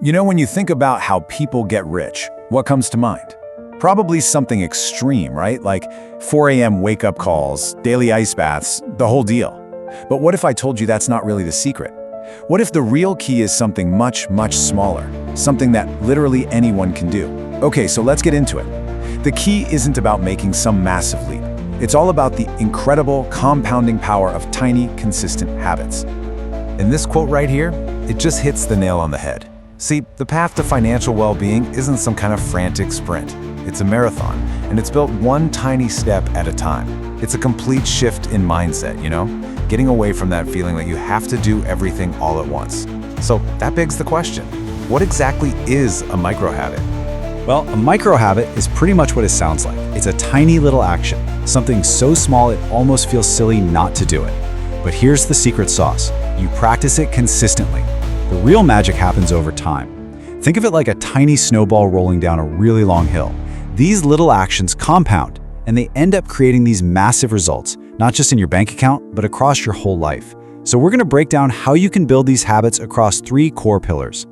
You know, when you think about how people get rich, what comes to mind? Probably something extreme, right? Like 4 a.m. wake-up calls, daily ice baths, the whole deal. But what if I told you that's not really the secret? What if the real key is something much, much smaller? Something that literally anyone can do. Okay, so let's get into it. The key isn't about making some massive leap. It's all about the incredible compounding power of tiny, consistent habits. And this quote right here, it just hits the nail on the head. See, the path to financial well-being isn't some kind of frantic sprint. It's a marathon, and it's built one tiny step at a time. It's a complete shift in mindset, you know? Getting away from that feeling that you have to do everything all at once. So that begs the question, what exactly is a micro-habit? Well, a micro-habit is pretty much what it sounds like. It's a tiny little action, something so small it almost feels silly not to do it. But here's the secret sauce. You practice it consistently. The real magic happens over time. Think of it like a tiny snowball rolling down a really long hill. These little actions compound, and they end up creating these massive results, not just in your bank account, but across your whole life. So we're going to break down how you can build these habits across 3 core pillars.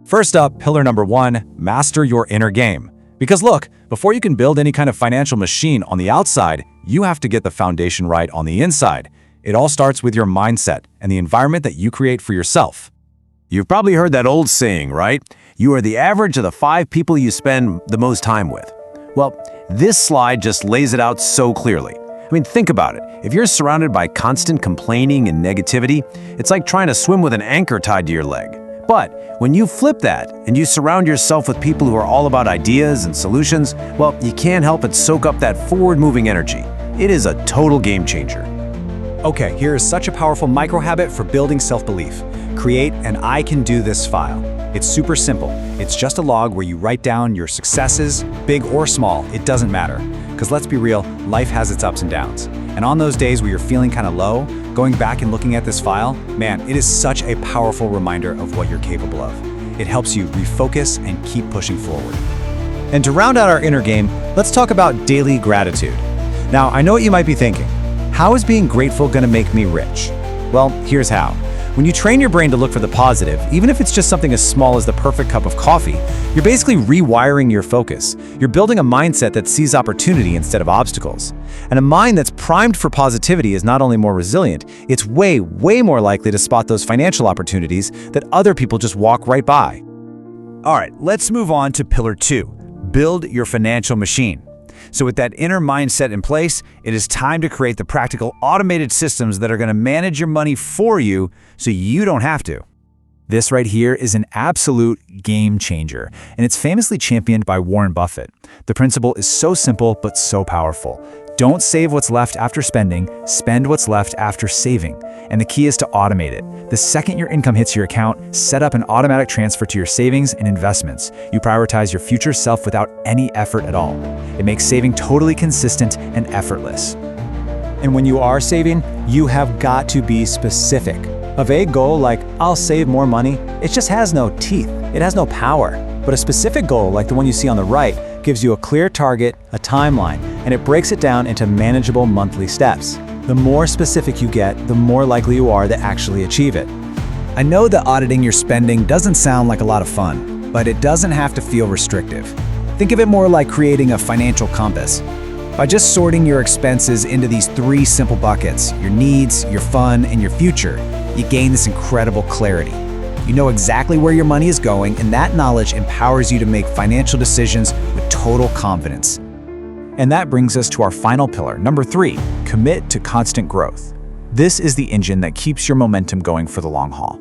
First up, pillar number 1, master your inner game. Because look, before you can build any kind of financial machine on the outside, you have to get the foundation right on the inside. It all starts with your mindset and the environment that you create for yourself. You've probably heard that old saying, right? You are the average of the 5 people you spend the most time with. Well, this slide just lays it out so clearly. I mean, think about it. If you're surrounded by constant complaining and negativity, it's like trying to swim with an anchor tied to your leg. But when you flip that and you surround yourself with people who are all about ideas and solutions, well, you can't help but soak up that forward-moving energy. It is a total game changer. Okay, here is such a powerful micro-habit for building self-belief. Create an I can do this file. It's super simple. It's just a log where you write down your successes, big or small, it doesn't matter. Because let's be real, life has its ups and downs. And on those days where you're feeling kind of low, going back and looking at this file, man, it is such a powerful reminder of what you're capable of. It helps you refocus and keep pushing forward. And to round out our inner game, let's talk about daily gratitude. Now, I know what you might be thinking. How is being grateful going to make me rich? Well, here's how. When you train your brain to look for the positive, even if it's just something as small as the perfect cup of coffee, you're basically rewiring your focus. You're building a mindset that sees opportunity instead of obstacles. And a mind that's primed for positivity is not only more resilient, it's way, way more likely to spot those financial opportunities that other people just walk right by. All right, let's move on to pillar 2, build your financial machine. So with that inner mindset in place, it is time to create the practical automated systems that are going to manage your money for you so you don't have to. This right here is an absolute game changer, and it's famously championed by Warren Buffett. The principle is so simple but so powerful. Don't save what's left after spending, spend what's left after saving. And the key is to automate it. The second your income hits your account, set up an automatic transfer to your savings and investments. You prioritize your future self without any effort at all. It makes saving totally consistent and effortless. And when you are saving, you have got to be specific. A vague goal like, I'll save more money, it just has no teeth. It has no power. But a specific goal like the one you see on the right gives you a clear target, a timeline, and it breaks it down into manageable monthly steps. The more specific you get, the more likely you are to actually achieve it. I know that auditing your spending doesn't sound like a lot of fun, but it doesn't have to feel restrictive. Think of it more like creating a financial compass. By just sorting your expenses into these 3 simple buckets, your needs, your fun, and your future, you gain this incredible clarity. You know exactly where your money is going, and that knowledge empowers you to make financial decisions with total confidence. And that brings us to our final pillar, number 3, commit to constant growth. This is the engine that keeps your momentum going for the long haul.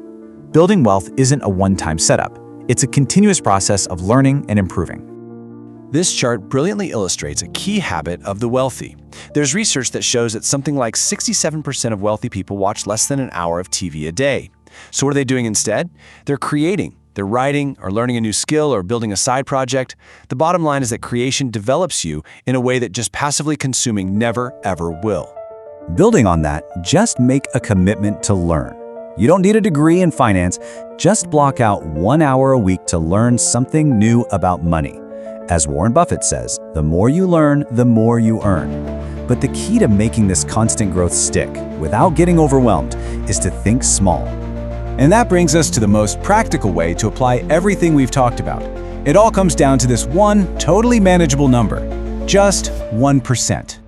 Building wealth isn't a one-time setup. It's a continuous process of learning and improving. This chart brilliantly illustrates a key habit of the wealthy. There's research that shows that something like 67% of wealthy people watch less than an hour of TV a day. So what are they doing instead? They're creating. They're writing or learning a new skill or building a side project. The bottom line is that creation develops you in a way that just passively consuming never, ever will. Building on that, just make a commitment to learn. You don't need a degree in finance, just block out 1 hour a week to learn something new about money. As Warren Buffett says, the more you learn, the more you earn. But the key to making this constant growth stick, without getting overwhelmed, is to think small. And that brings us to the most practical way to apply everything we've talked about. It all comes down to this one totally manageable number, just 1%.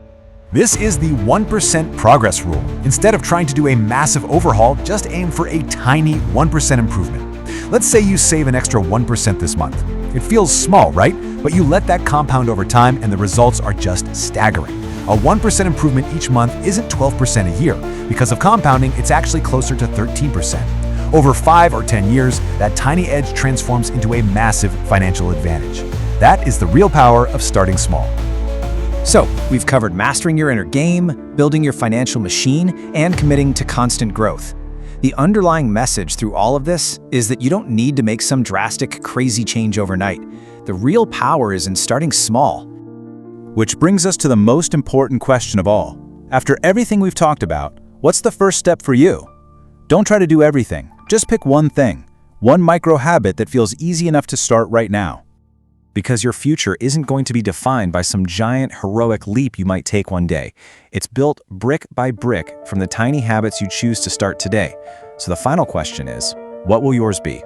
This is the 1% progress rule. Instead of trying to do a massive overhaul, just aim for a tiny 1% improvement. Let's say you save an extra 1% this month. It feels small, right? But you let that compound over time and the results are just staggering. A 1% improvement each month isn't 12% a year. Because of compounding, it's actually closer to 13%. Over 5 or 10 years, that tiny edge transforms into a massive financial advantage. That is the real power of starting small. So, we've covered mastering your inner game, building your financial machine, and committing to constant growth. The underlying message through all of this is that you don't need to make some drastic, crazy change overnight. The real power is in starting small. Which brings us to the most important question of all. After everything we've talked about, what's the first step for you? Don't try to do everything. Just pick one thing, one micro habit that feels easy enough to start right now. Because your future isn't going to be defined by some giant, heroic leap you might take one day. It's built brick by brick from the tiny habits you choose to start today. So the final question is, what will yours be?